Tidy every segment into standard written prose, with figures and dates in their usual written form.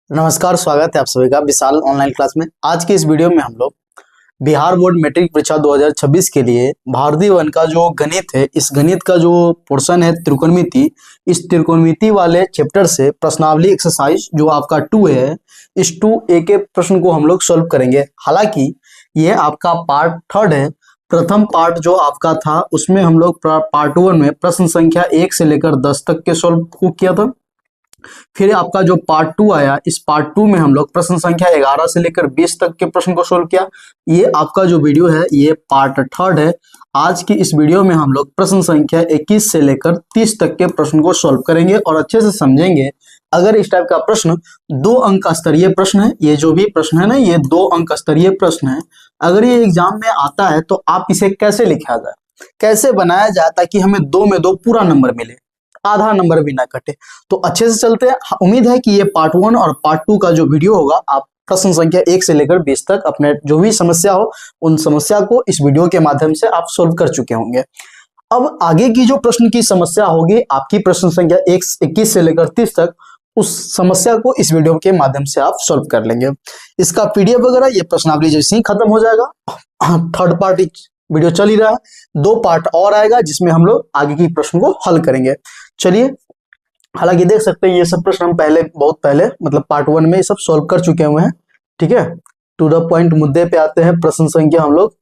नमस्कार, स्वागत है आप सभी का विशाल ऑनलाइन क्लास में। आज की इस वीडियो में हम लोग बिहार बोर्ड मैट्रिक परीक्षा 2026 के लिए भारतीय वन का जो गणित है, इस गणित का जो पोर्शन है त्रिकोणमिति, इस त्रिकोणमिति वाले चैप्टर से प्रश्नावली एक्सरसाइज जो आपका 2 है, इस 2A के प्रश्न को हम लोग सॉल्व करेंगे। हालांकि ये आपका पार्ट 3 है। प्रथम पार्ट जो आपका था उसमें हम लोग पार्ट 1 में प्रश्न संख्या 1 से लेकर 10 तक के सॉल्व किया था। फिर आपका जो पार्ट 2 आया, इस पार्ट 2 में हम लोग प्रश्न संख्या 11 से लेकर 20 तक के प्रश्न को सोल्व किया। ये आपका जो वीडियो है ये पार्ट 3 है। आज की इस वीडियो में हम लोग प्रश्न संख्या 21 से लेकर 30 तक के प्रश्न को सोल्व करेंगे और अच्छे से समझेंगे। अगर इस टाइप का प्रश्न 2 अंक स्तरीय प्रश्न है, ये जो भी प्रश्न है ना, ये 2 अंक स्तरीय प्रश्न है। अगर ये एग्जाम में आता है तो आप इसे कैसे लिखा जाए, कैसे बनाया जाए ताकि हमें 2 में 2 पूरा नंबर मिले, आधा नंबर भी ना कटे। तो अच्छे से चलते हैं। उम्मीद है कि ये पार्ट 1 और पार्ट 2 का जो वीडियो होगा, आप प्रश्न संख्या 1 से लेकर 20 तक अपने जो भी समस्या हो उन समस्या को इस वीडियो के माध्यम से आप सोल्व कर चुके होंगे। अब आगे की जो प्रश्न की समस्या होगी आपकी प्रश्न संख्या 21 से लेकर 30 तक, उस समस्या को इस वीडियो के माध्यम से आप सोल्व कर लेंगे। इसका PDF वगैरह ये प्रश्नावली जैसे ही खत्म हो जाएगा, थर्ड पार्ट वीडियो चल ही रहा है, 2 पार्ट और आएगा जिसमें हम लोग आगे की प्रश्न को हल करेंगे। चलिए, हालांकि देख सकते हैं ये सब प्रश्न हम बहुत पहले मतलब पार्ट 1 में ये सब सॉल्व कर चुके हुए हैं। ठीक है, टू द पॉइंट मुद्दे पे आते हैं। प्रश्न संख्या हम लोग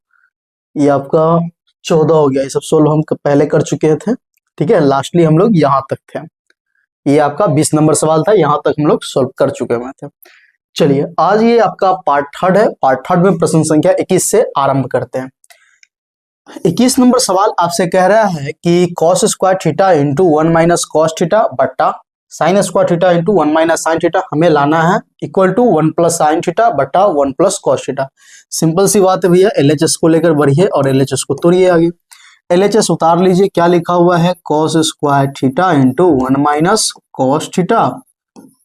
ये आपका 14 हो गया, ये सब सोल्व हम पहले कर चुके थे। ठीक है, लास्टली हम लोग यहाँ तक थे। ये आपका 20 नंबर सवाल था, यहाँ तक हम लोग सोल्व कर चुके हुए थे। चलिए, आज ये आपका पार्ट 3 है। पार्ट 3 में प्रश्न संख्या 21 से आरंभ करते हैं। 21 नंबर सवाल आपसे कह रहा है कि cos square theta into 1 minus cos theta बट्टा sine square theta into 1 minus sine theta हमें लाना है equal to 1 plus sine theta बट्टा 1 प्लस कॉस थीटा। सिंपल सी बात है भैया, LHS को लेकर बढ़िए और LHS को तोड़िए आगे। LHS उतार लीजिए, क्या लिखा हुआ है, cos square theta into 1 minus cos theta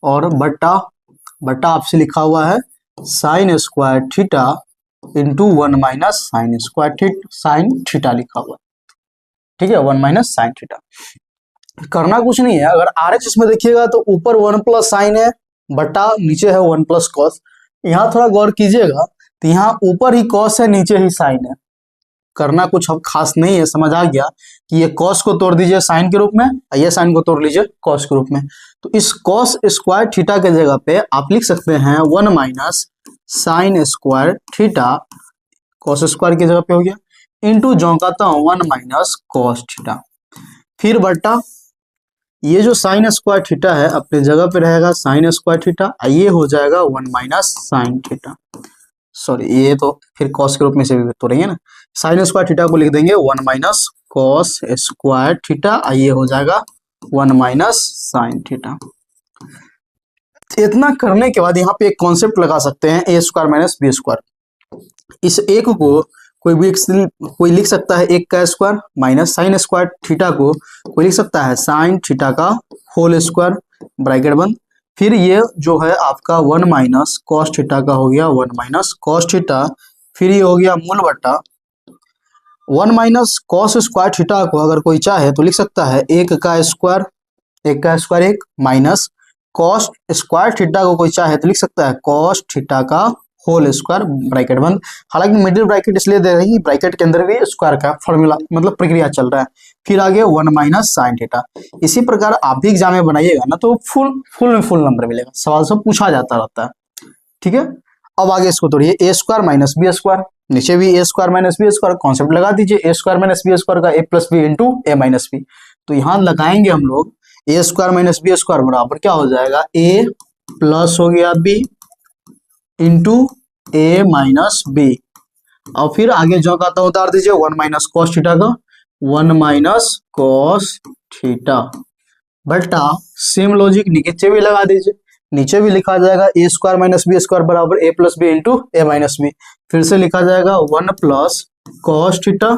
और बट्टा आपसे लिखा हुआ है sine square theta into 1 minus sine theta लिखा हुआ। ठीक है, 1 माइनस साइन थीटा। करना कुछ नहीं है। अगर RHS में देखिएगा तो ऊपर 1 प्लस साइन है बटा नीचे है 1 प्लस कॉस। यहाँ थोड़ा गौर कीजिएगा तो यहाँ ऊपर ही कॉस है, नीचे ही साइन है। करना कुछ अब खास नहीं है, समझ आ गया कि ये कॉस को तोड़ दीजिए साइन के रूप में, ये साइन को तोड़ लीजिए कॉस के रूप में। तो इस कॉस स्क्वायर थीटा के जगह पे आप लिख सकते हैं 1 minus sine square theta, cos square की जगह पे हो गया, इंटू जोंकाता हूं 1 माइनस कॉस थीटा, फिर बट्टा ये जो साइन स्क्वायर थीटा है अपने जगह पे रहेगा साइन स्क्वायर थीटा, ये हो जाएगा 1 माइनस साइन थीटा। सॉरी, ये तो फिर कॉस के रूप में से भी तोड़ेंगे ना, साइन स्क्वायर थीटा को लिख देंगे 1 माइनस कॉस स्क्वायर थीटा, ये हो जाएगा 1 माइनस साइन थीटा। इतना करने के बाद यहाँ पे एक कॉन्सेप्ट लगा सकते हैं, ए स्क्वायर माइनस बी स्क्वायर। इस एक को कोई लिख सकता है 1 का square, minus sine square theta को कोई लिख सकता है साइन थीटा का होल स्क्वायर, ब्रैकेट बंद। फिर ये जो है आपका 1 माइनस कॉस थीटा का हो गया 1 माइनस कॉस थीटा, फिर ये हो गया मूल बट्टा 1 माइनस कॉस स्क्वायर थीटा को अगर कोई चाहे तो लिख सकता है 1 का square 1 minus cos square theta को कोई चाहे तो लिख सकता है कॉस थीटा का होल स्क्वायर, ब्रैकेट बंद। हालांकि मिडिल ब्रैकेट इसलिए दे रही है, ब्रैकेट के अंदर भी स्क्वायर का फॉर्मूला मतलब प्रक्रिया चल रहा है। फिर आगे 1 माइनस साइन थीटा। इसी प्रकार आप भी एग्जाम में बनाइएगा ना तो फुल नंबर मिलेगा, सवाल सब पूछा जाता रहता है। ठीक है, अब आगे इसको तोड़िए, A square minus B square, नीचे भी A square minus B square, concept लगा दीजिए A square minus B square का A plus B into A minus B. तो यहाँ लगाएंगे हम लोग A square minus B square बराबर क्या हो जाएगा, ए प्लस हो गया B into A minus B, और फिर आगे जो कहता हूं उतार दीजिए 1 माइनस कॉस थीटा का 1 माइनस कॉस थीटा बल्टा सेम लॉजिक नीचे भी लगा दीजिए, नीचे भी लिखा जाएगा A square minus B square बराबर A plus B into A minus B, फिर से लिखा जाएगा 1 plus cos theta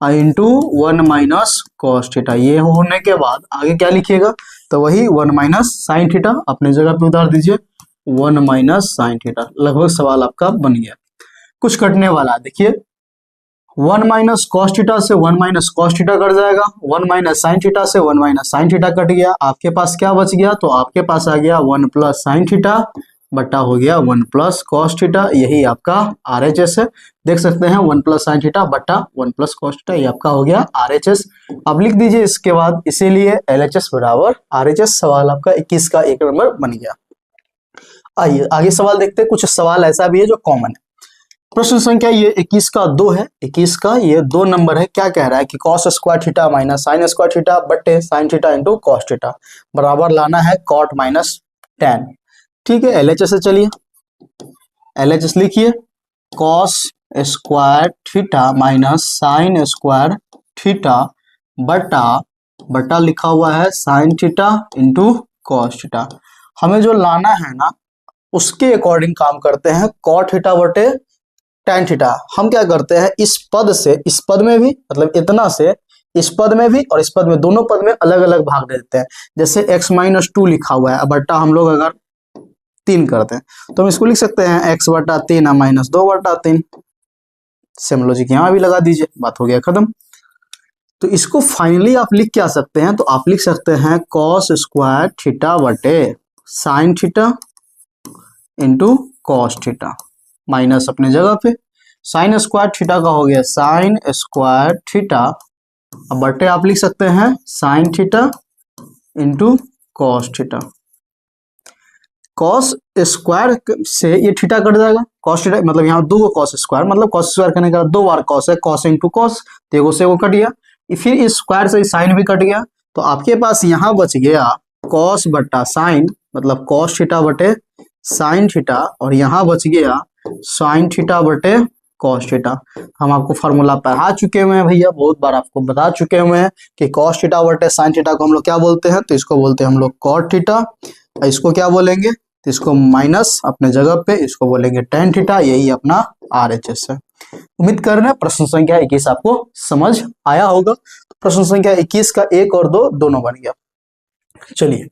into 1 minus cos theta. ये होने के बाद आगे क्या लिखिएगा, तो वही 1 माइनस साइन थीटा अपनी जगह पे उतार दीजिए 1 माइनस साइन थीटा। लगभग सवाल आपका बन गया, कुछ कटने वाला है। देखिए 1 माइनस कॉस थीटा से 1 माइनस कॉस थीटा कट जाएगा, 1 माइनस साइन थीटा से 1 माइनस साइन थीटा कट गया, आपके पास क्या बच गया, तो आपके पास आ गया 1 प्लस साइन थीटा बटा हो गया 1 प्लस कॉस थीटा, यही आपका RHS है। देख सकते हैं 1 प्लस साइन थीटा बटा 1 प्लस कॉस थीटा, ये आपका हो गया RHS। अब लिख दीजिए इसके बाद, इसीलिए LHS बराबर RHS। सवाल आपका 21 का 1 नंबर बन गया। आइए आगे सवाल देखते हैं। कुछ सवाल ऐसा भी है जो कॉमन है। प्रश्न संख्या ये 21 का 2 है, 21 का ये 2 नंबर है। क्या कह रहा है कि cos square theta minus sine square theta बटे sine theta into cos theta बराबर लाना है कॉट माइनस टेन। ठीक है, LHS से चलिए, LHS लिखिए, cos square theta minus sine square theta बटा बटा लिखा हुआ है sign theta into cos theta. हमें जो लाना है ना उसके अकॉर्डिंग काम करते हैं, कॉट थीटा बटे टेन थीटा। हम क्या करते हैं, इस पद से इस पद में भी, मतलब इतना से इस पद में भी और इस पद में, दोनों पद में अलग अलग भाग दे देते हैं। जैसे x माइनस 2 लिखा हुआ है, बट्टा हम लोग अगर 3 करते हैं तो हम इसको लिख सकते हैं x बटा 3 माइनस 2 बटा 3। सेम लॉजिक यहाँ भी लगा दीजिए, बात हो गया खत्म। तो इसको फाइनली आप लिख क्या सकते हैं, तो आप लिख सकते हैं कॉस स्क्वायर थीटा बटे sine theta into cos theta minus अपने जगह पे साइन स्क्वायर थीटा का हो गया साइन स्क्वायर थीटा, अब बटे आप लिख सकते हैं sign theta into cos theta. Cos square से ये थीटा कट जाएगा, कॉस थीटा मतलब यहाँ 2 को कॉस स्क्वायर, मतलब कॉस स्क्वायर करने का 2 बार कॉस है, कॉस इंटू कॉस, तो से वो कट गया, फिर इस स्क्वायर से साइन भी कट गया। तो आपके पास यहाँ बच गया कॉस बटा साइन, मतलब कॉस थीटा बटे साइन थीटा, और यहाँ बच गया साइन थीटा बटे कॉस थीटा। हम आपको फार्मूला पढ़ा चुके हुए हैं भैया, बहुत बार आपको बता चुके हुए हैं कि कॉस थीटा बटे साइन थीटा को हम लोग क्या बोलते हैं, तो इसको बोलते हैं हम लोग कॉट थीटा, इसको क्या बोलेंगे, तो इसको माइनस अपने जगह पे, इसको बोलेंगे टेन थीटा, यही अपना RHS है। उम्मीद कर रहे हैं प्रश्न संख्या 21 आपको समझ आया होगा। तो प्रश्न संख्या 21 का 1 और 2 दोनों बन गया। चलिए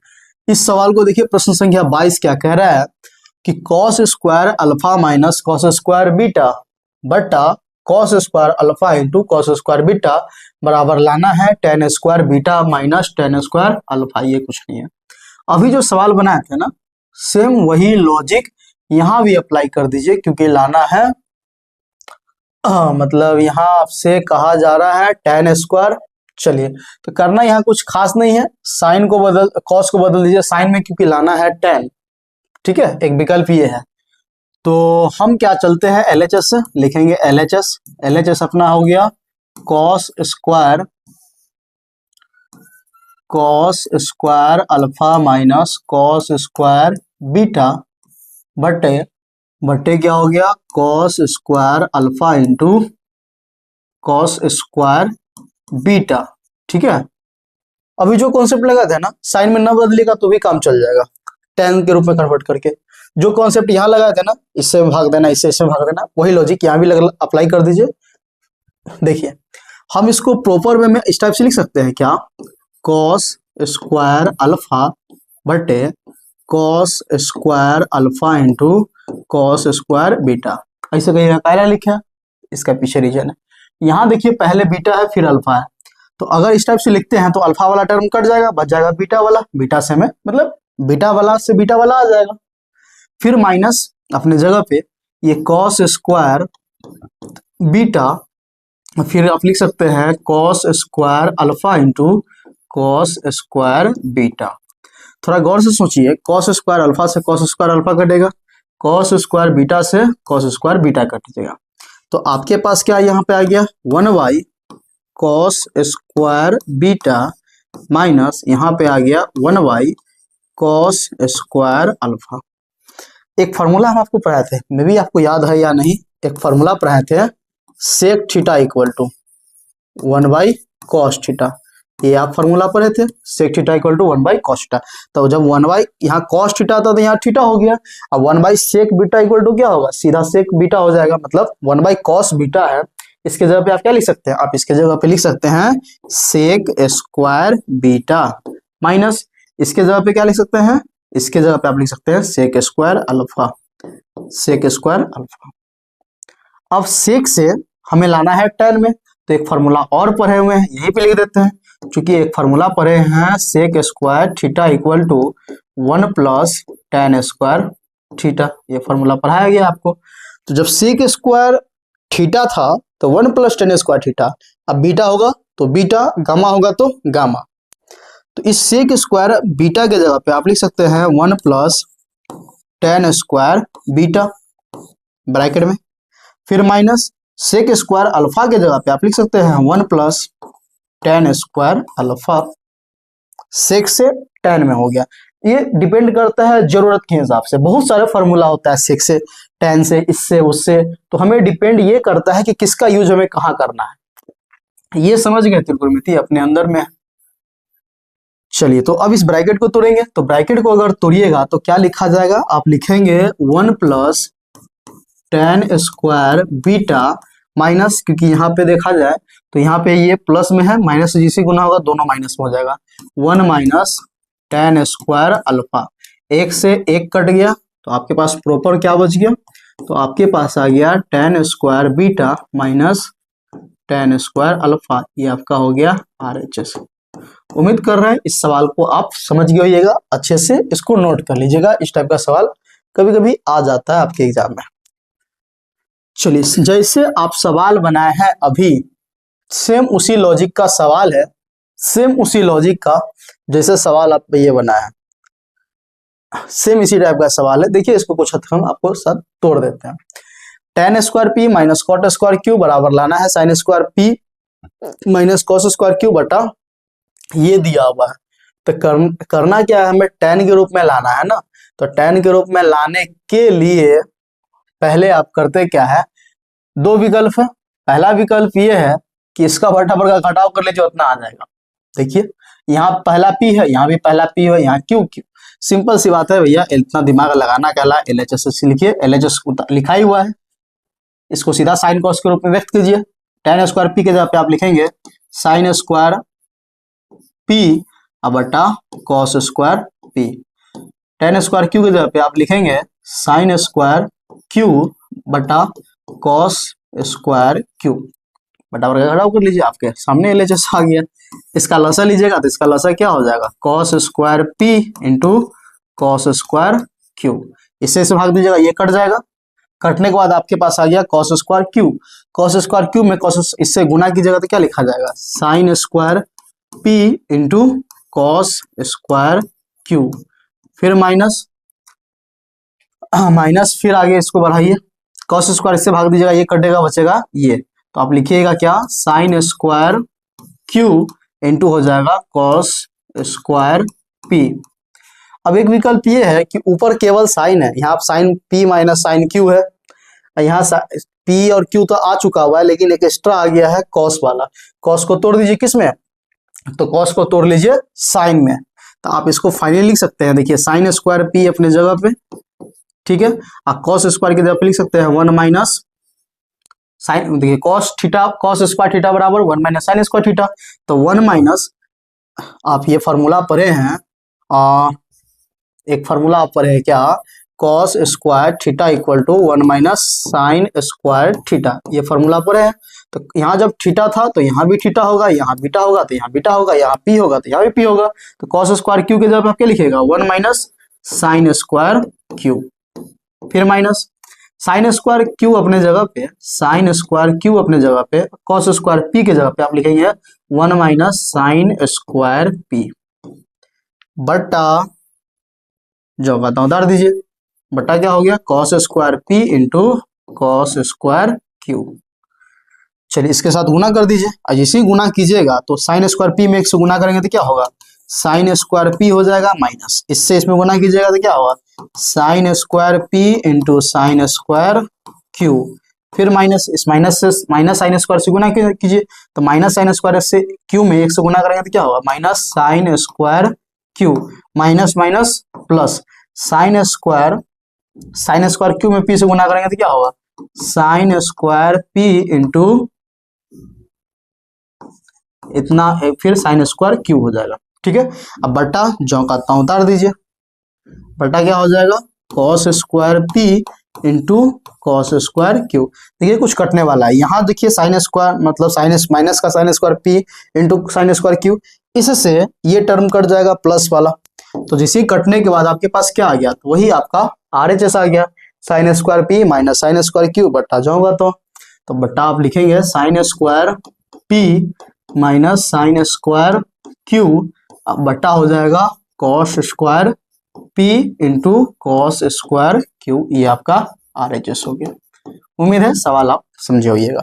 इस सवाल को देखिए, प्रश्न संख्या 22 क्या कह रहा है कि cos square alpha minus cos square beta बटा cos square alpha into cos square beta बराबर लाना है tan square beta minus tan square alpha. ये कुछ नहीं है। अभी जो सवाल बनाए थे ना, सेम वही लॉजिक यहाँ भी अप्लाई कर दीजिए, क्योंकि लाना है मतलब यहाँ आपसे कहा जा रहा है टेन स्क्वायर। चलिए तो करना यहाँ कुछ खास नहीं है, साइन को बदल, कॉस को बदल दीजिए साइन में, क्योंकि लाना है टेन। ठीक है, एक विकल्प ये है। तो हम क्या चलते हैं LHS से, लिखेंगे LHS अपना हो गया cos square alpha minus cos square beta बटे क्या हो गया cos square alpha into cos square beta. ठीक है, अभी जो कॉन्सेप्ट लगा था ना, साइन में ना बदलेगा तो भी काम चल जाएगा, टेन के रूप में कन्वर्ट करके। जो कॉन्सेप्ट यहाँ लगाया था ना, इससे भाग देना, इससे भाग देना, वही लॉजिक यहाँ भी अप्लाई कर दीजिए। देखिए हम इसको प्रॉपर वे में इस टाइप से लिख सकते हैं क्या, कॉस स्क्वायर अल्फा बटे cos square alpha into cos square beta. ऐसे कहीं कायला लिखा, इसका पीछे रीजन है। यहाँ देखिए पहले बीटा है फिर अल्फा है, तो अगर इस टाइप से लिखते हैं तो अल्फा वाला टर्म कट जाएगा, बच जाएगा बीटा वाला, बीटा से में मतलब बीटा वाला से बीटा वाला आ जाएगा, फिर माइनस अपने जगह पे ये कॉस स्क्वायर बीटा, फिर आप लिख सकते हैं cos square alpha into cos square beta. थोड़ा गौर से सोचिए, कॉस स्क्वायर अल्फा से कॉस स्क्वायर अल्फा कटेगा, कॉस स्क्वायर बीटा से कॉस स्क्वायर बीटा कट जाएगा। तो आपके पास क्या यहाँ पे आ गया 1/, कॉस स्क्वायर बीटा माइनस यहाँ पे आ गया 1/, कॉस स्क्वायर अल्फा। एक फार्मूला हम आपको पढ़ाए थे, मे भी आपको याद है या नहीं, एक फार्मूला पढ़ाए थे, sec theta equal to 1/, cos theta. ये आप फार्मूला पढ़े थे, sec theta equal to 1/, cos theta. तो जब 1/, यहाँ कॉस थीटा था तो यहाँ थीटा हो गया, अब 1/, सेक बीटा इक्वल टू क्या होगा, सीधा सेक बीटा हो जाएगा, मतलब 1/, कॉस बीटा है। इसके जगह पे आप क्या लिख सकते हैं, आप इसके जगह पे लिख सकते हैं सेक स्क्वायर बीटा माइनस, इसके जगह पे क्या लिख सकते हैं, इसके जगह पे आप लिख सकते हैं sec square alpha, sec square alpha. अब सेक से हमें लाना है tan में, तो एक फार्मूला और पढ़े हुए हैं, यहीं पे लिख देते हैं। क्योंकि एक फार्मूला पढ़े हैं sec square theta equal to 1 plus tan square theta, ये फार्मूला पढ़ाया गया आपको। तो जब सेक स्क्वायर थीटा था तो 1 प्लस tan स्क्वायर थीटा, अब बीटा होगा तो बीटा, गामा होगा तो गामा। तो इस सेक स्क्वायर बीटा के जगह पे आप लिख सकते हैं 1 plus tan square beta bracket में, फिर माइनस सेक स्क्वायर अल्फा के जगह पे आप लिख सकते हैं 1 प्लस tan स्क्वायर अल्फा। सेक से tan में हो गया। ये डिपेंड करता है जरूरत के हिसाब से, बहुत सारे फार्मूला होता है सेक से, tan से, इससे, उससे, तो हमें डिपेंड ये करता है कि किसका यूज हमें कहाँ करना है। ये समझ गए त्रिकोणमिति अपने अंदर में। चलिए, तो अब इस ब्रैकेट को तोड़ेंगे, तो ब्रैकेट को अगर तोड़िएगा तो क्या लिखा जाएगा, आप लिखेंगे 1 plus tan square beta minus, क्योंकि यहाँ पे देखा जाए तो यहाँ पे ये प्लस में है, माइनस से जिसे गुना होगा दोनों माइनस में हो जाएगा, 1 माइनस tan स्क्वायर अल्फा। एक से एक कट गया तो आपके पास प्रॉपर क्या बच गया, तो आपके पास आ गया tan square beta minus tan square alpha, ये आपका हो गया RHS। उम्मीद कर रहे हैं इस सवाल को आप समझ गए होइएगा, अच्छे से इसको नोट कर लीजिएगा। इस टाइप का सवाल कभी कभी आ जाता है आपके एग्जाम में। चलिए, जैसे आप सवाल बनाए हैं अभी, सेम उसी लॉजिक का सवाल है, सेम उसी लॉजिक का जैसे सवाल आप ये बनाया है, सेम इसी टाइप का सवाल है। देखिए, इसको कुछ हद हम आपको साथ तोड़ देते हैं। tan square p minus cot square q बराबर लाना है sine square p minus cos square q बटा ये दिया हुआ है। तो करना क्या है, हमें tan के रूप में लाना है ना। तो tan के रूप में लाने के लिए पहले आप करते क्या है, दो विकल्प है। पहला विकल्प ये है कि इसका बराबर का घटाव कर लीजिए, उतना आ जाएगा। देखिए, यहाँ पहला पी है, यहाँ भी पहला पी है, यहाँ क्यू क्यू, सिंपल सी बात है भैया, इतना दिमाग लगाना कहला। LHS लिखिए, LHS लिखा ही हुआ है, इसको सीधा साइन कॉस के रूप में व्यक्त कीजिए। tan स्क्वायर पी के जगह पे आप लिखेंगे साइन स्क्वायर पी बटा cos square P. tan square Q के जगह पे आप लिखेंगे साइन स्क्वायर क्यू बटा कॉस स्क्वायर क्यू, बराबर का घटाव कर लीजिए, आपके सामने LHS आ गया। इसका लसा लीजिएगा तो इसका लसा क्या हो जाएगा, cos square P into cos square Q. इससे भाग दीजिएगा, ये कट जाएगा। कटने के बाद आपके पास आ गया cos square Q. Cos square Q में कॉस, इससे गुना कीजिएगा तो क्या लिखा जाएगा, sign square P into cos square Q, फिर माइनस माइनस, फिर आगे इसको बढ़ाइए, कॉस स्क्वायर इससे भाग दीजिएगा, ये कटेगा, बचेगा ये। तो आप लिखिएगा क्या, साइन स्क्वायर क्यू इंटू हो जाएगा कॉस स्क्वायर पी। अब एक विकल्प ये है कि ऊपर केवल साइन है, यहाँ sine p minus sine q है, यहाँ पी और क्यू तो आ चुका हुआ है, लेकिन एक एक्स्ट्रा आ गया है कॉस वाला। कॉस को तोड़ दीजिए किस में, तो कॉस को तोड़ लीजिए साइन में। तो आप इसको फाइनली लिख सकते हैं, देखिए साइन स्क्वायर पी अपने जगह पे, ठीक है। आप कॉस स्क्वायर की जगह पे लिख सकते हैं 1 माइनस साइन, देखिए cos theta, cos square theta बराबर 1 माइनस साइन स्क्वायर थीटा। तो 1 माइनस, आप ये फॉर्मूला पढ़े हैं, एक फार्मूला आप पढ़े हैं क्या, cos square theta equal to 1 minus sine square theta, ये फार्मूला पढ़े हैं। तो यहाँ जब थीटा था तो यहाँ भी थीटा होगा, यहाँ बीटा होगा तो यहाँ बीटा होगा, यहाँ पी होगा तो यहाँ भी पी होगा। तो कॉस स्क्वायर क्यू के जगह पे आप क्या लिखेगा, 1 माइनस साइन स्क्वायर क्यू, फिर माइनस साइन स्क्वायर क्यू अपने जगह पे, साइन स्क्वायर क्यू अपने जगह पे, कॉस स्क्वायर पी के जगह पे आप लिखेंगे 1 माइनस साइन स्क्वायर पी बटा, जो बताऊं उतार दीजिए, बटा क्या हो गया, cos square P into cos square Q. चलिए, इसके साथ गुना कर दीजिए, और इसी गुना कीजिएगा तो साइन स्क्वायर पी में 1 से गुना करेंगे तो क्या होगा, साइन स्क्वायर पी हो जाएगा, माइनस इससे इसमें गुना कीजिएगा तो क्या होगा, sign square P into sine square Q, फिर माइनस, इस माइनस से माइनस साइन स्क्वायर से गुना कीजिए, तो माइनस साइन स्क्वायर से क्यू में 1 से गुना करेंगे तो क्या होगा, minus sine square Q, minus minus plus sine square Q में पी से गुना करेंगे तो क्या होगा, साइन स्क्वायर पी इंटू इतना, फिर साइन स्क्वायर क्यू हो जाएगा, ठीक है। अब बटा जो कहता हूं उतार दीजिए, बटा क्या हो जाएगा, cos square P into cos square Q. देखिए कुछ कटने वाला है, यहाँ देखिए साइन स्क्वायर मतलब साइन माइनस का sign square P into sine square Q, इससे ये टर्म कट जाएगा प्लस वाला। तो जैसे ही कटने के बाद आपके पास क्या आ गया, तो वही आपका RHS आ गया, sign square p minus sine square Q बट्टा जाऊंगा तो बट्टा आप लिखेंगे sign square p minus sine square Q, बट्टा हो जाएगा cos square P into cos square Q, ये आपका RHS हो गया। उम्मीद है सवाल आप समझे होइएगा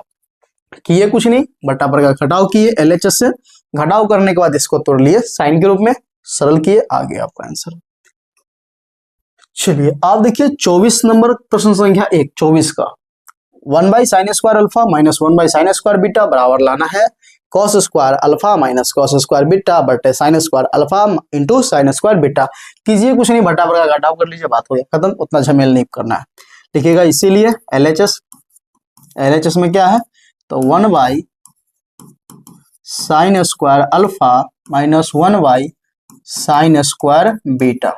कि ये कुछ नहीं, बट्टा पर का घटाव किए LHS से, घटाव करने के बाद इसको तोड़ लिए साइन के रूप में, सरल किए, आ गया आपका आंसर। चलिए आप देखिए 24 नंबर प्रश्न संख्या 1, 24 का 1 by sine square alpha minus 1 by sine square beta बराबर लाना है cos square alpha minus cos square beta बटे sine square alpha into sine square beta. कीजिए कुछ नहीं, बटा पर का घटाव कर लीजिए, बात हो गया खत्म, उतना झमेल नहीं करना है। लिखिएगा इसीलिए LHS में क्या है, तो 1 by sine square alpha minus 1 by sine square beta,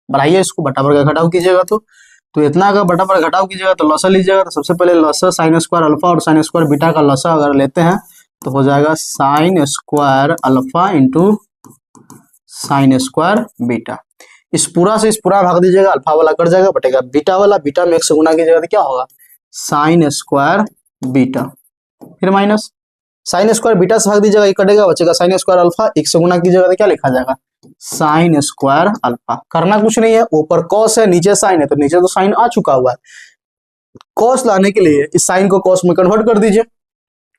बढ़ाइए इसको, बटा पर का घटाव कीजिएगा तो इतना का बटा पर घटाव कीजिएगा तो लसा लीजिएगा, तो सबसे पहले लसा साइन स्क्वायर अल्फा और साइन स्क्वायर बीटा का लसा अगर लेते हैं तो हो जाएगा sign square alpha into sine square beta. इस पूरा से इस पूरा भाग दीजिएगा, अल्फा वाला कट जाएगा, बटेगा बीटा वाला, बीटा में 1 से गुना कीजिएगा तो क्या होगा साइन स्क्वायर बीटा, फिर माइनस साइन स्क्वायर बीटा से भाग दीजिएगा, ये कटेगा, बचेगा साइन स्क्वायर अल्फा, 1 से गुना कीजिएगा तो क्या लिखा जाएगा साइन स्क्वायर अल्फा। करना कुछ नहीं है, ऊपर कॉस है नीचे साइन है, तो नीचे तो साइन आ चुका हुआ है, कॉस लाने के लिए इस साइन को कॉस में कन्वर्ट कर दीजिए।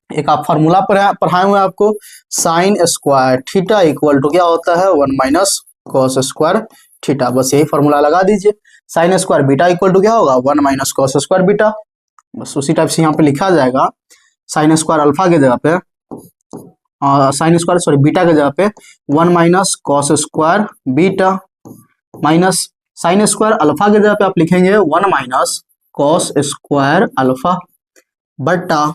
एक आप फार्मूला पढ़ाए हुए आपको, sine square theta equal to क्या होता है 1 माइनस कॉस स्क्वायर थीटा, बस यही फार्मूला लगा दीजिए। Sine square beta equal to क्या होगा 1 माइनस कॉस स्क्वायर बीटा, बस उसी टाइप से यहाँ पे लिखा जाएगा, साइन स्क्वायर अल्फा के जगह पे साइन स्क्वायर सॉरी बीटा के जगह पे 1 minus cos square beta minus sine square alpha के जगह पे आप लिखेंगे 1 माइनस कॉस स्क्वायर अल्फा बट्टा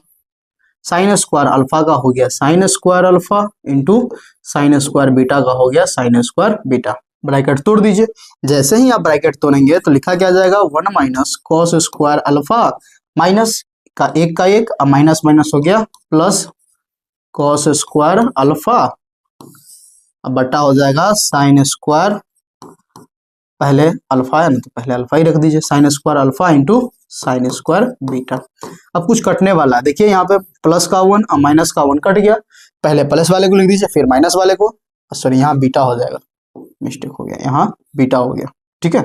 साइन स्क्वायर अल्फा का हो गया sign square alpha into sine square beta का हो गया साइन स्क्वायर बीटा। ब्रैकेट तोड़ दीजिए, जैसे ही आप ब्रैकेट तोड़ेंगे तो लिखा क्या जाएगा 1 minus cos square alpha minus का एक माइनस माइनस हो गया प्लस कॉस स्क्वायर अल्फा, अब बटा हो जाएगा साइन स्क्वायर, पहले अल्फा है ना तो पहले अल्फा ही रख दीजिए, sine square alpha into sine square beta. अब कुछ कटने वाला है, देखिए यहाँ पे प्लस का 1 और माइनस का 1 कट गया, पहले प्लस वाले को लिख दीजिए फिर माइनस वाले को, सॉरी यहाँ बीटा हो जाएगा, मिस्टेक हो गया, यहाँ बीटा हो गया, ठीक है,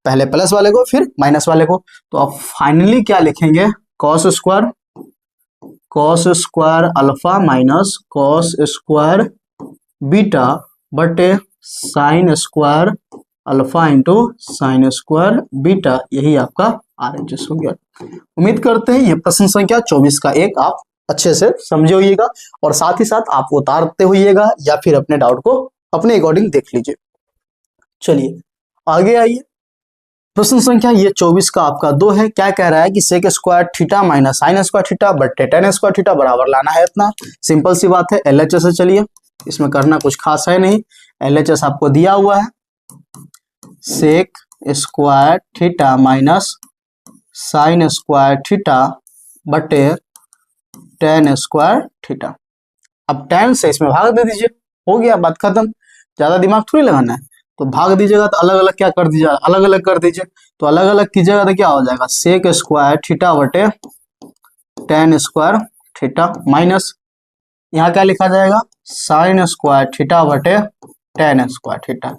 पहले प्लस वाले को फिर माइनस वाले को। तो अब फाइनली क्या लिखेंगे cos square alpha minus cos square beta बटे sine square alpha into sine square beta, यही आपका RHS हो गया। उम्मीद करते हैं ये प्रश्न संख्या 24 का 1 आप अच्छे से समझे होइएगा और साथ ही साथ आप उतारते होइएगा या फिर अपने डाउट को अपने अकॉर्डिंग देख लीजिए। चलिए आगे आइए, प्रश्न संख्या ये 24 का आपका 2 है। क्या कह रहा है कि sec square theta minus sine square theta बटे टेन स्क्वायर थीटा बराबर लाना है इतना। सिंपल सी बात है, LHS से चलिए, इसमें करना कुछ खास है नहीं, LHS आपको दिया हुआ है sec square theta minus sine square theta बटे टेन स्क्वायर थीटा। अब टेन से इसमें भाग दे दीजिए, हो गया बात खत्म, ज्यादा दिमाग थोड़ी लगाना है। तो भाग दीजिएगा तो अलग अलग क्या कर दीजिए, अलग अलग कर दीजिए, तो अलग अलग कीजिएगा तो क्या हो जाएगा सेक स्क्वायर थीटा बटे टेन स्क्वायर थीटा माइनस यहाँ क्या लिखा जाएगा साइन स्क्वायर थीटा बटे टेन स्क्वायर थीटा।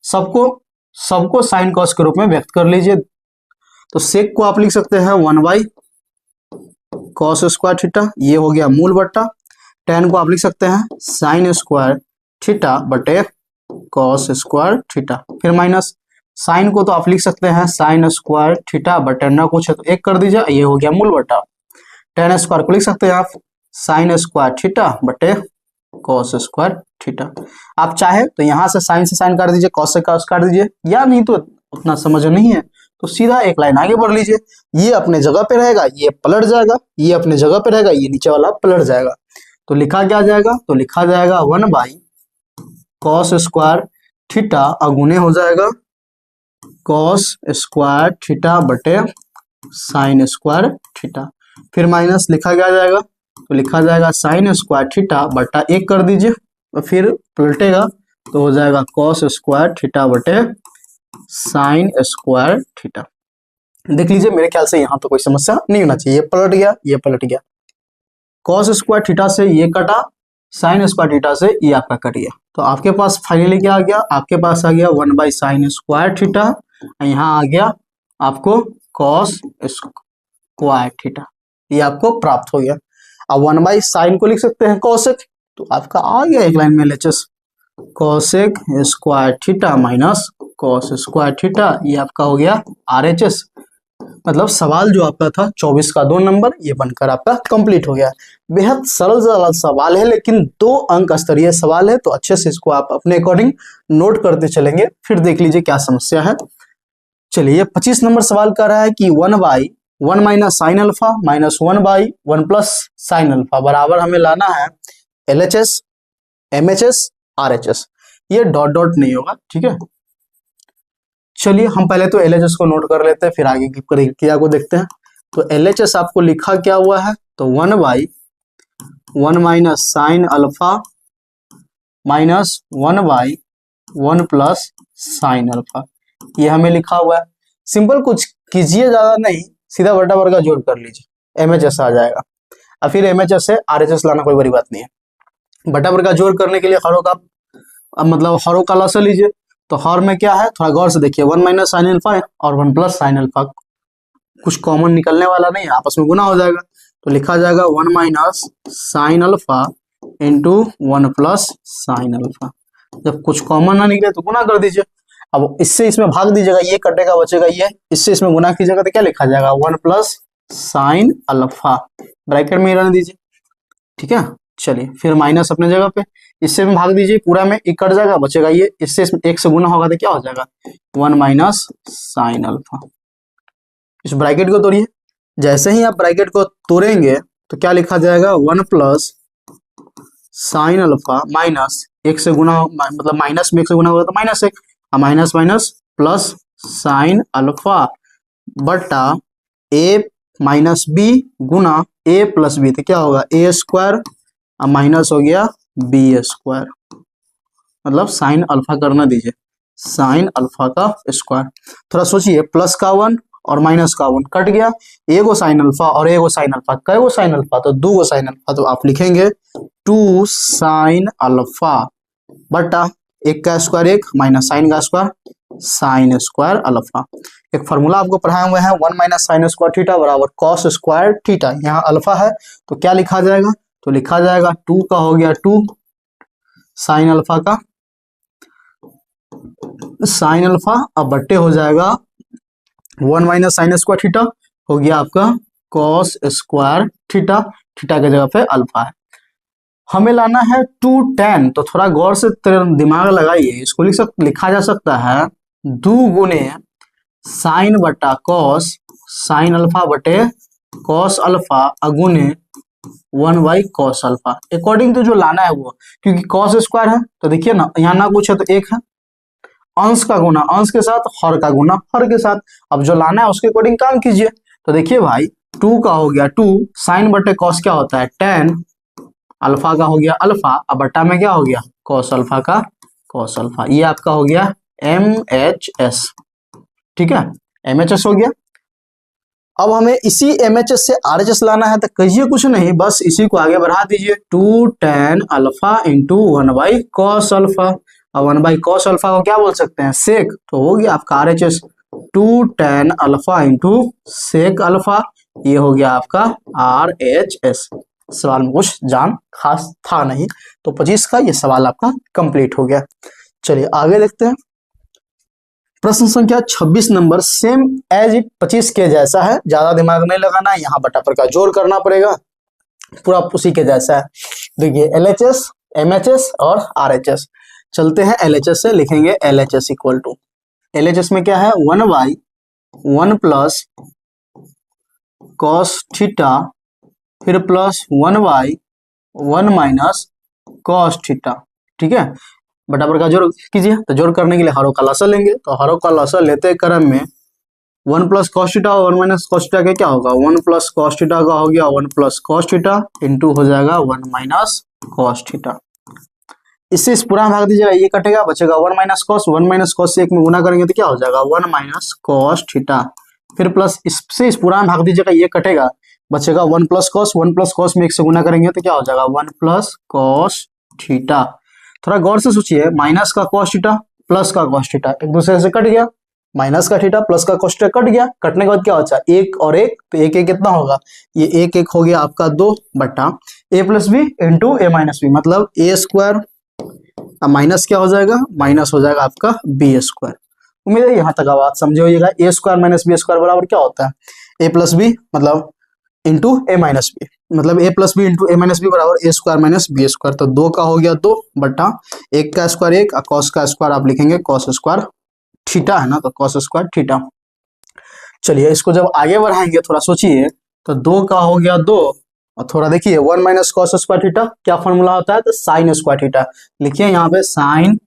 सबको साइन कॉस के रूप में व्यक्त कर लीजिए। तो सेक को आप लिख सकते हैं 1 बाई कॉस स्क्वायर थीटा, ये हो गया मूल बट्टा, टेन को आप लिख सकते हैं साइन स्क्वायर थीटा बटे कॉस स्क्वायर थीटा, फिर माइनस साइन को तो आप लिख सकते हैं साइन स्क्वायर थीटा बटे न कुछ है तो 1 कर दीजिए, ये हो गया मूल बट्टा। टेन स्क्वायर को लिख सकते हैं आप साइन स्क्वायर थीटा बटे कॉस स्क्वायर थीटा। आप चाहे तो यहाँ से साइन काट दीजिए, कॉस से कॉस काट दीजिए, या नहीं तो उतना समझ नहीं है तो सीधा एक लाइन आगे बढ़ लीजिए, ये अपने जगह पे रहेगा, ये पलट जाएगा, ये अपने जगह पे रहेगा, ये नीचे वाला पलट जाएगा। तो लिखा क्या जाएगा, तो लिखा जाएगा 1 बाई कॉस स्क्वायर थीटा अगुने हो जाएगा कॉस स्क्वायर थीटा बटे साइन स्क्वायर थीटा, फिर माइनस लिखा क्या जाएगा, तो लिखा जाएगा साइन स्क्वायर थीटा बटा 1 कर दीजिए, और फिर पलटेगा तो हो जाएगा कॉस स्क्वायर थीटा बटे साइन स्क्वायर थीटा। देख लीजिए, मेरे ख्याल से यहाँ पे कोई समस्या नहीं होना चाहिए। ये पलट गया, ये पलट गया, कॉस स्क्वायर थीटा से ये कटा, साइन स्क्वायर थीटा से ये आपका कट गया, तो आपके पास फाइनली क्या आ गया, आपके पास आ गया 1/साइन स्क्वायर थीटा, यहाँ आ गया आपको कॉस स्क्वायर थीटा, ये आपको प्राप्त हो गया। अब 1/साइन को लिख सकते हैं कॉसेक, तो आपका आ गया एक लाइन में LHS, cosec square theta minus cos square theta, ये आपका हो गया आरएचएस। मतलब सवाल जो आपका था 24 का 2 नंबर, ये बनकर आपका कंप्लीट हो गया। बेहद सरल सवाल है, लेकिन 2 अंक स्तरीय सवाल है, तो अच्छे से इसको आप अपने अकॉर्डिंग नोट करते चलेंगे। फिर देख लीजिए क्या समस्या है। चलिए 25 नंबर सवाल कर रहा है कि 1/1 minus sine alpha minus 1/1 plus sine alpha बराबर हमें लाना है एलएचएस, एमएचएस, आरएचएस। ये डॉट डॉट नहीं होगा, ठीक है। चलिए हम पहले तो एलएचएस को नोट कर लेते हैं, फिर आगे की प्रक्रिया को देखते हैं। तो एलएचएस आपको लिखा क्या हुआ है, तो 1/1 minus sine alpha minus 1/1 plus sine alpha, ये हमें लिखा हुआ है। सिंपल कुछ कीजिए, ज्यादा नहीं, सीधा बटा वर्ग का जोड़ कर लीजिए, एमएचएस आ जाएगा, और फिर एमएचएस से आरएचएस लाना कोई बड़ी बात नहीं है। बटा वर्ग का जोड़ करने के लिए हरों का मतलब हरों का लसा लीजिए, तो हर में क्या है थोड़ा गौर से देखिए, 1 माइनस साइन अल्फा और 1 प्लस साइन अल्फा, कुछ कॉमन निकलने वाला नहीं है, आपस में गुना हो जाएगा, तो लिखा जाएगा 1 minus sine alpha into 1 plus sine alpha. जब कुछ कॉमन ना निकले तो गुना कर दीजिए। अब इससे इसमें भाग दीजिएगा, ये कटेगा बचेगा ये, इससे इसमें गुना कीजिएगा तो क्या लिखा जाएगा 1 प्लस साइन अल्फा, ब्रैकेट में रहने दीजिए, ठीक है। चलिए फिर माइनस अपने जगह पे, इससे में भाग दीजिए, पूरा में एक कट जाएगा बचेगा ये, इससे एक से गुना होगा तो क्या हो जाएगा 1 माइनस साइन अल्फा। इस ब्रैकेट को तोड़िए, जैसे ही आप ब्रैकेट को तोड़ेंगे तो क्या लिखा जाएगा 1 प्लस साइन अल्फा माइनस 1 से गुना, मतलब माइनस में 1 से गुना होगा तो minus 1, minus minus plus sine alpha बटा ए माइनस बी गुना ए प्लस बी, तो क्या होगा ए स्क्वायर माइनस हो गया बी स्क्वायर, मतलब साइन अल्फा करना दीजिए, साइन अल्फा का स्क्वायर। थोड़ा सोचिए, प्लस का 1 और माइनस का 1 कट गया, एगो साइन अल्फा और एगो साइन अल्फा, कई गो साइन अल्फा, तो 2 गो साइन अल्फा, तो आप लिखेंगे 2 साइन अल्फा बटा 1 का स्क्वायर 1 माइनस साइन का स्क्वायर साइन स्क्वायर अल्फा। एक फॉर्मूला आपको पढ़ाए हुए हैं, 1 माइनस साइन स्क्वायर थीटा बराबर कॉस स्क्वायर थीटा, यहाँ अल्फा है तो क्या लिखा जाएगा, तो लिखा जाएगा 2 का हो गया 2 साइन अल्फा का साइन अल्फा, अब बट्टे हो जाएगा 1 माइनस साइन स्क्वायर थीटा, हो गया आपका कॉस स्क्वायर थीटा, थीटा की जगह पे अल्फा है। हमें लाना है 2 tan, तो थोड़ा गौर से दिमाग लगाइए, इसको लिखा जा सकता है 2 गुने साइन बटा कॉस साइन अल्फा बटे कॉस अल्फा अगुने 1 कॉस अल्फा, अकॉर्डिंग तो जो लाना है वो, क्योंकि कॉस स्क्वायर है तो देखिए ना, यहाँ ना कुछ है तो 1 है, अंश का गुना अंश के साथ, हर का गुना हर के साथ, अब जो लाना है उसके अकॉर्डिंग काम कीजिए। तो देखिए भाई 2 का हो गया 2 साइन बटे कॉस क्या होता है tan, अल्फा का हो गया अल्फा, अब बट्टा में क्या हो गया कॉस अल्फा का कॉस अल्फा, ये आपका हो गया MHS, ठीक है, MHS हो गया। अब हमें इसी MHS से RHS लाना है, तो कहिए कुछ नहीं, बस इसी को आगे बढ़ा दीजिए, 2 tan alpha into 1 cos alpha, और 1 कॉस अल्फा को क्या बोल सकते हैं सेक, तो हो गया आपका RHS 2 tan alpha into sec alpha, ये हो गया आपका RHS। सवाल में कुछ जान खास था नहीं, तो 25 का ये सवाल आपका कंप्लीट हो गया। चलिए आगे देखते हैं, प्रश्न संख्या 26 नंबर सेम एज इट 25 के जैसा है, ज्यादा दिमाग नहीं लगाना है, यहाँ बटा पर का जोड़ करना पड़ेगा, पूरा उसी के जैसा है। देखिए LHS, MHS और RHS, चलते हैं LHS से, लिखेंगे LHS इक्वल टू, LHS में क्या है 1/1 प्लस कॉस थीटा, फिर प्लस 1/1 माइनस कॉस थीटा, ठीक है, बटा पर का जोड़ कीजिए, तो जोड़ करने के लिए हरों का लसा लेंगे, तो हरों का लसा लेते क्रम में 1 प्लस कॉस थीटा और 1 माइनस कॉस थीटा का क्या होगा, 1 प्लस कॉस थीटा का हो गया 1 प्लस कॉस थीटा इंटू हो जाएगा 1 माइनस कॉस थीटा। इससे इस पूरा भाग दीजिएगा, ये कटेगा, बचेगा 1 माइनस कॉस, 1 माइनस कॉस से 1 में गुना करेंगे तो क्या हो जाएगा 1 माइनस कॉस थीटा। फिर प्लस इससे इस पूरा भाग दीजिएगा, ये कटेगा, बचेगा 1 प्लस कॉस, 1 प्लस कॉस में 1 से गुना करेंगे तो क्या हो जाएगा 1 प्लस कॉस थीटा। थोड़ा गौर से सोचिए, माइनस का कॉस थीटा प्लस का कॉस थीटा एक दूसरे से कट गया, माइनस का थीटा प्लस का कॉस थीटा कट गया, कटने के बाद क्या होता है 1 और 1, तो 1 1 कितना होगा, ये 1 1 हो गया आपका 2 बटा a plus B into A minus B, मतलब ए स्क्वायर माइनस क्या हो जाएगा, माइनस हो जाएगा आपका बी स्क्वायर। उम्मीद है यहाँ तक बात समझे होइएगा। ए स्क्वायर माइनस बी स्क्वायर बराबर क्या होता है, ए प्लस बी मतलब इंटू ए माइनस बी, मतलब ए plus B into A minus B बराबर ए स्क्वायर माइनस बी स्क्वायर। तो 2 का हो गया 2 बटा 1 का स्क्वायर 1, कॉस का स्क्वायर आप लिखेंगे कॉस स्क्वायर थीटा है ना, तो कॉस स्क्वायर थीटा। चलिए इसको जब आगे बढ़ाएंगे थोड़ा सोचिए, तो 2 का हो गया 2 और थोड़ा देखिए 1 माइनस कॉस स्क्वायर थीटा क्या फॉर्मूला होता है, तो साइन स्क्वायर थीटा। लिखिए यहाँ पे साइन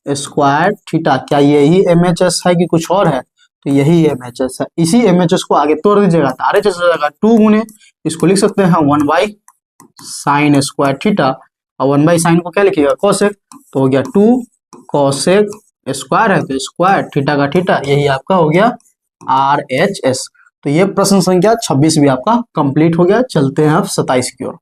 स्क्वायर थीटा, क्या यही MHS है कि कुछ और है, तो यही MHS है। इसी MHS को आगे तोड़ दीजिएगा तो RHS हो जाएगा 2 गुने, इसको लिख सकते हैं 1 बाई साइन स्क्वायर थीटा, और 1 बाई साइन को क्या लिखिएगा कोसेक, तो हो गया 2 कोसेक स्क्वायर है तो स्क्वायर थीटा का थीटा, यही आपका हो गया RHS। तो ये प्रश्न संख्या 26 भी आपका कंप्लीट हो गया। चलते हैं अब 27 की ओर।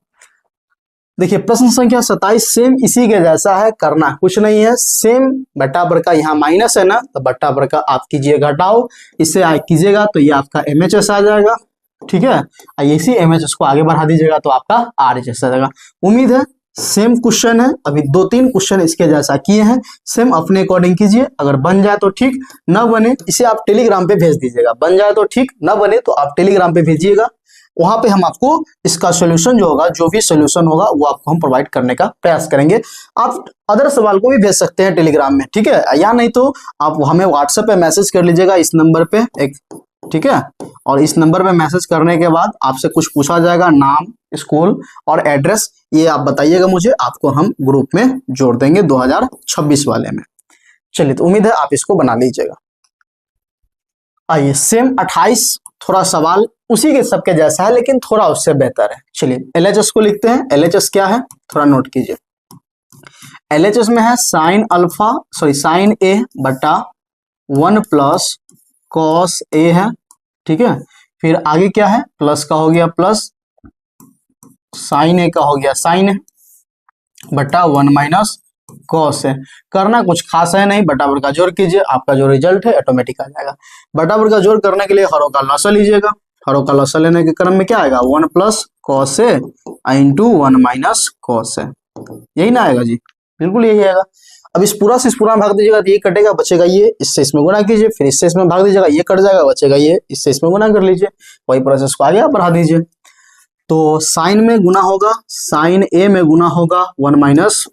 देखिए प्रश्न संख्या 27 सेम इसी के जैसा है, करना कुछ नहीं है, सेम बटा बर का यहाँ माइनस है ना, तो बटा बर का आप कीजिए घटाओ, इससे कीजिएगा तो ये आपका MHS आ जाएगा, ठीक है। इसी MHS को आगे बढ़ा दीजिएगा तो आपका RHS आ जाएगा। उम्मीद है सेम क्वेश्चन है, अभी 2-3 क्वेश्चन इसके जैसा किए हैं, सेम अपने अकॉर्डिंग कीजिए, अगर बन जाए तो ठीक, न बने इसे आप टेलीग्राम पे भेज दीजिएगा, बन जाए तो ठीक, न बने तो आप टेलीग्राम पे भेजिएगा, वहां पे हम आपको इसका सॉल्यूशन जो होगा, जो भी सॉल्यूशन होगा वो आपको हम प्रोवाइड करने का प्रयास करेंगे। आप अदर सवाल को भी भेज सकते हैं टेलीग्राम में, ठीक है, या नहीं तो आप हमें व्हाट्सएप पे मैसेज कर लीजिएगा इस नंबर पे एक, ठीक है, और इस नंबर पे मैसेज करने के बाद आपसे कुछ पूछा जाएगा, नाम, स्कूल और एड्रेस, ये आप बताइएगा मुझे, आपको हम ग्रुप में जोड़ देंगे 2026 वाले में। चलिए तो उम्मीद है आप इसको बना लीजिएगा। आइए सेम 28 थोड़ा सवाल उसी के सबके जैसा है लेकिन थोड़ा उससे बेहतर है। चलिए LHS को लिखते हैं। LHS क्या है थोड़ा नोट कीजिए। LHS में है साइन अल्फा साइन ए बटा 1 प्लस कॉस ए है, ठीक है। फिर आगे क्या है, प्लस का हो गया प्लस, साइन ए का हो गया साइन ए बटा 1 माइनस कॉस है। करना कुछ खास है नहीं, बटाबर का जोड़ कीजिए, आपका जो रिजल्ट है ऑटोमेटिक आ जाएगा। बटाबर का जोड़ करने के लिए हरों का लसा लीजिएगा, हरों का लसा लेने के क्रम में क्या आएगा 1 plus cos A into 1 minus cos है, यही ना आएगा जी, बिल्कुल यही आएगा। अब इस पूरा से इस पूरा भाग दीजिएगा तो ये कटेगा, बचेगा ये, इससे इसमें गुना कीजिए, फिर इससे इसमें भाग दीजिएगा, ये कट जाएगा, बचेगा ये, इससे इसमें गुना कर लीजिए, वही प्रोसेस को आगे बढ़ा दीजिए। तो साइन में गुना होगा, साइन ए में गुना होगा 1 माइनस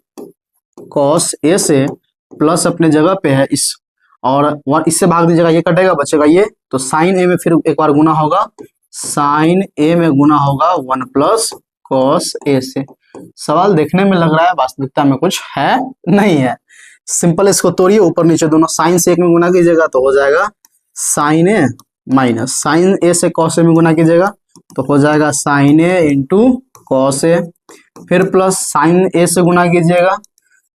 कॉस ए से, प्लस अपने जगह पे है इस, और इससे भाग दीजिएगा, ये कटेगा, बचेगा ये, तो साइन ए में फिर एक बार गुना होगा, साइन ए में गुना होगा 1 प्लस कॉस ए से। सवाल देखने में लग रहा है, वास्तविकता में कुछ है नहीं है। सिंपल इसको तोड़िए, ऊपर नीचे दोनों साइन से 1 में गुना कीजिएगा तो हो जाएगा साइन ए माइनस साइन ए से कॉस ए में गुना कीजिएगा तो हो जाएगा sign A into cos A, फिर प्लस साइन ए से गुना कीजिएगा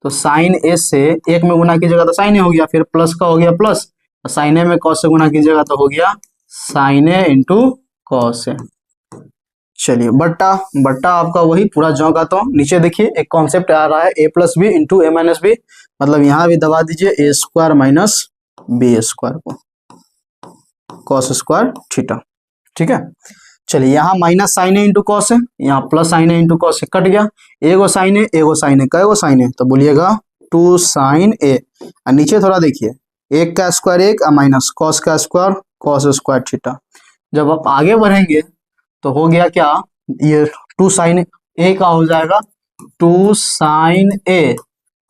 तो साइन ए से 1 में गुना कीजिएगा तो साइन ए हो गया, फिर प्लस का हो गया प्लस, साइन ए में कॉस से गुना कीजिएगा तो हो गया sign A into cos A. चलिए बट्टा बट्टा आपका वही पूरा जौ का तो नीचे देखिए एक कॉन्सेप्ट आ रहा है ए plus B into A minus B, मतलब यहाँ भी दबा दीजिए A square minus B square को कॉस स्क्वायर थीटा, ठीक है। चलिए यहाँ माइनस साइन ए इंटू कॉस है, यहाँ प्लस साइन ए इंटू कॉस कट गया, एगो साइन ए कएगो साइन ए, तो बोलिएगा 2 साइन ए, और नीचे थोड़ा देखिए 1 का स्क्वायर 1 माइनस कॉस का स्क्वायर कॉस स्क्वायर थीटा। जब आप आगे बढ़ेंगे तो हो गया क्या, ये 2 साइन ए का हो जाएगा 2 साइन ए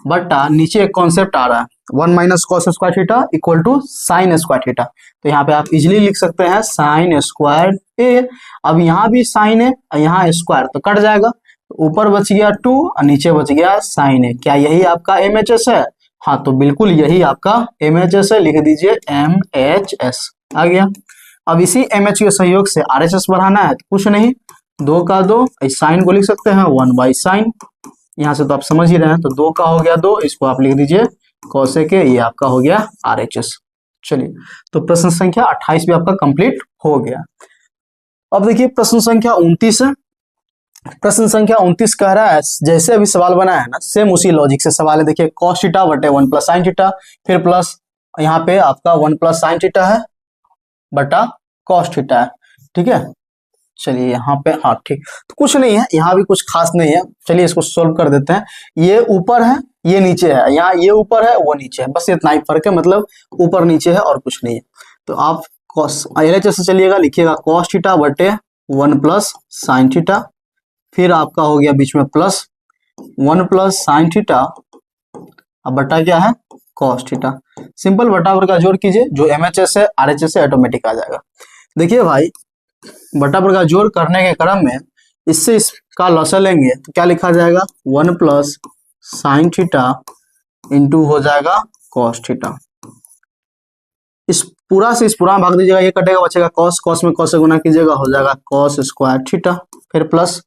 बटा नीचे एक कॉन्सेप्ट आ रहा है 1 minus cos square theta equal to sine square theta, तो यहाँ पे आप इजिली लिख सकते हैं साइन स्क्वायर ए। अब यहाँ भी साइन है, यहाँ स्क्वायर तो कट जाएगा, तो ऊपर बच गया 2 और नीचे बच गया साइन ए। क्या यही आपका MHS है? हाँ, तो बिल्कुल यही आपका MHS है, लिख दीजिए MHS आ गया। अब इसी MH के सहयोग से RHS बढ़ाना है तो कुछ नहीं, 2 का 2, इस साइन को लिख सकते हैं 1/sin, यहाँ से तो आप समझ ही रहे हैं, तो 2 का हो गया 2, इसको आप लिख दीजिए cosec, ये आपका हो गया RHS। चलिए, तो प्रश्न संख्या 28 भी आपका कंप्लीट हो गया। अब देखिए प्रश्न संख्या 29 है। प्रश्न संख्या 29 कह रहा है, जैसे अभी सवाल बना है ना, सेम उसी लॉजिक से सवाल है। देखिए cos थीटा बटे 1 + sin थीटा, फिर प्लस यहाँ पे आपका 1 + sin थीटा है बटा cos थीटा है, ठीक है। चलिए यहाँ पे, हाँ ठीक, तो कुछ नहीं है, यहाँ भी कुछ खास नहीं है। चलिए इसको सोल्व कर देते हैं। ये ऊपर है, ये नीचे है, यहाँ ये ऊपर है, वो नीचे है, बस इतना ही फर्क है, मतलब ऊपर नीचे है और कुछ नहीं है। तो आप cos LHS से चलिएगा, लिखिएगा cos थीटा बटे 1 + sin थीटा, फिर आपका हो गया बीच में प्लस 1 + sin थीटा, अब बटा क्या है cos थीटा। सिंपल बटा का जोड़ कीजिए, जो MHS है RHS से ऑटोमेटिक आ जाएगा। देखिए भाई, बटा का जोड़ करने के क्रम में इससे इसका लॉसा लेंगे तो क्या लिखा जाएगा 1 + sin थीटा इंटू हो जाएगा cos थीटा। इस पूरा से इस पूरा भाग दीजिएगा, ये कटेगा, बचेगा cos, cos में cos से गुना कीजिएगा, हो जाएगा cos स्क्वायर थीटा, फिर प्लस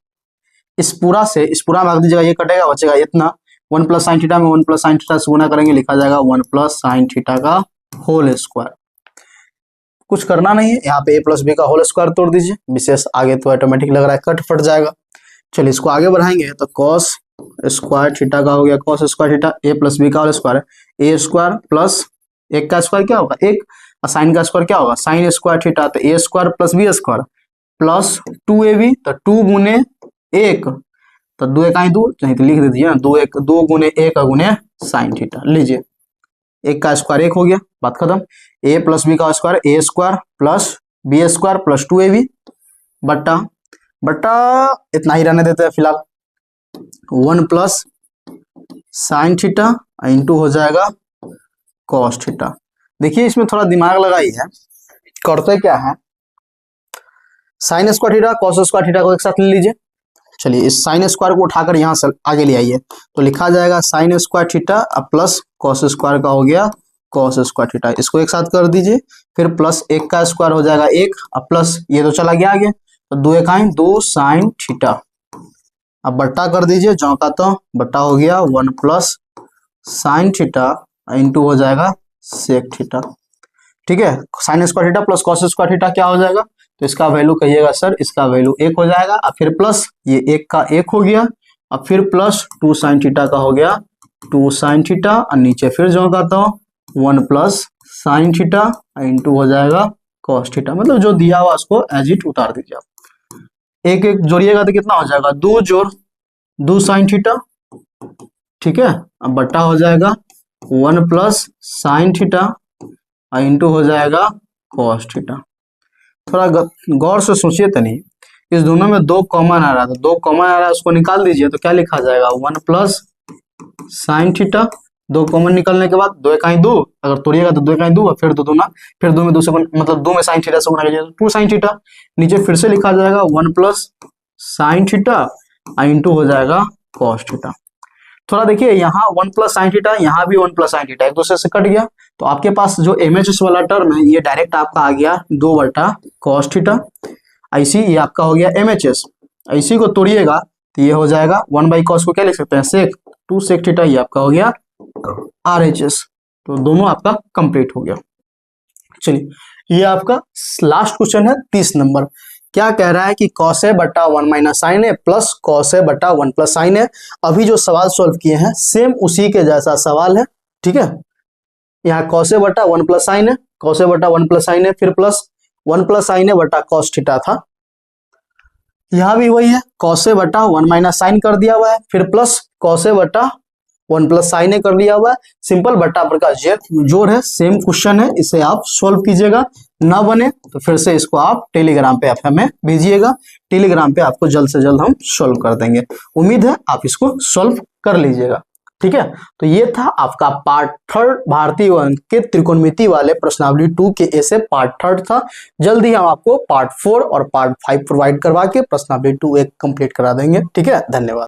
इस पूरा से इस पूरा भाग दीजिएगा, ये कटेगा, बचेगा इतना, 1 + sin थीटा में 1 + sin थीटा से गुना करेंगे, लिखा जाएगा 1 + sin थीटा का होल स्क्वायर। कुछ करना नहीं है, यहाँ पे a + b का होल स्क्वायर तोड़ दीजिए, विशेष आगे तो ऑटोमेटिक लग रहा है कट फट जाएगा। चलिए इसको आगे बढ़ाएंगे तो cos स्क्वायर थीटा का हो गया cos square theta, a + b का होल स्क्वायर है, a स्क्वायर प्लस 1 का स्क्वायर क्या होगा 1, और साइन का स्क्वायर क्या होगा sin स्क्वायर थीटा, तो a square + b square plus 2ab, तो 2 गुने 1, तो 2 1 2, नहीं तो लिख दीजिए ना 2 गुने 1 गुने sin थीटा, लीजिए 1 का स्क्वायर 1 हो गया, बात खत्म। a + b का square a square plus b square plus 2ab बट्टा इतना ही रहने देते हैं फिलहाल, 1 + sin थीटा इंटू हो जाएगा cos थीटा। देखिए इसमें थोड़ा दिमाग लगाइए, करते क्या है, sin square theta cos square theta को एक साथ ले लीजिए। चलिए इस sin स्क्वायर को उठाकर यहाँ से आगे ले आइए, तो लिखा जाएगा sin square theta plus cos square का हो गया cos स्क्वायर थीटा, इसको एक साथ कर दीजिए, फिर प्लस 1 का स्क्वायर हो जाएगा 1, अब प्लस ये तो चला गया आगे, तो 2 1 2 sin थीटा, अब बट्टा कर दीजिए, जो का तो बट्टा हो गया 1 + sin थीटा इंटू हो जाएगा sec थीटा, ठीक है। sin square theta plus cos square theta क्या हो जाएगा, तो इसका वैल्यू कहिएगा सर, इसका वैल्यू 1 हो जाएगा, अब फिर प्लस ये 1 का 1 हो गया, अब फिर प्लस 2 sin थीटा का हो गया 2 sin थीटा, और नीचे फिर जो का तो 1 + sin थीटा इंटू हो जाएगा cos थीटा, मतलब जो दिया हुआ उसको एज इट उतार दीजिए आप, एक एक जोड़िएगा तो कितना हो जाएगा 2 जोड़ 2 sin थीटा, ठीक है, अब बट्टा हो जाएगा 1 + sin थीटा इंटू हो जाएगा cos थीटा। थोड़ा गौर से सोचिए तो नहीं, इस दोनों में 2 कॉमन आ रहा था, 2 कॉमन आ रहा है, उसको निकाल दीजिए, तो क्या लिखा जाएगा 1 + sin थीटा, 2 कॉमन निकलने के बाद 2 1 2, अगर तोड़िएगा तो 2 1 2, फिर 2 दूना, फिर 2 में 2 से मतलब 2 में sin थीटा से गुणा कीजिए 2 sin थीटा, नीचे फिर से लिखा जाएगा 1 + sin थीटा इंटू हो जाएगा cos थीटा। थोड़ा देखिए यहाँ 1 + sin थीटा, यहाँ भी 1 + sin थीटा, एक दूसरे से कट गया, तो आपके पास जो MHS वाला टर्म है ये डायरेक्ट आपका आ गया 2/cos थीटा, ऐसी ये आपका हो गया MHS, ऐसी को तोड़िएगा तो ये हो जाएगा 1/cos को क्या लिख सकते हैं sec, 2 sec थीटा, ये आपका हो गया RHS, तो दोनों आपका कंप्लीट हो गया। चलिए ये आपका लास्ट क्वेश्चन है 30 नंबर, क्या कह रहा है कि cos a बटा 1 - sin a plus cos a बटा 1 + sin a। अभी जो सवाल सॉल्व किए हैं सेम उसी के जैसा सवाल है, ठीक है। यहाँ cos a बटा 1 + sin a, cos a बटा 1 + sin a, फिर प्लस 1 + sin a बटा cos थीटा था, यहाँ भी वही है, cos a बटा 1 - sin कर दिया हुआ है, फिर प्लस cos a बटा 1 + sin a कर लिया हुआ है, सिंपल बटा का जोड़ है, सेम क्वेश्चन है, इसे आप सॉल्व कीजिएगा, ना बने तो फिर से इसको आप टेलीग्राम पे हमें भेजिएगा, टेलीग्राम पे आपको जल्द से जल्द हम सॉल्व कर देंगे, उम्मीद है आप इसको सॉल्व कर लीजिएगा, ठीक है। तो ये था आपका पार्ट 3 भारतीय अंक के त्रिकोणमिति वाले प्रश्नावली 2 के ए से पार्ट 3 था। जल्द ही हम आपको पार्ट 4 और पार्ट 5 प्रोवाइड करवा के प्रश्नावली 2 एक कंप्लीट करा देंगे, ठीक है। धन्यवाद।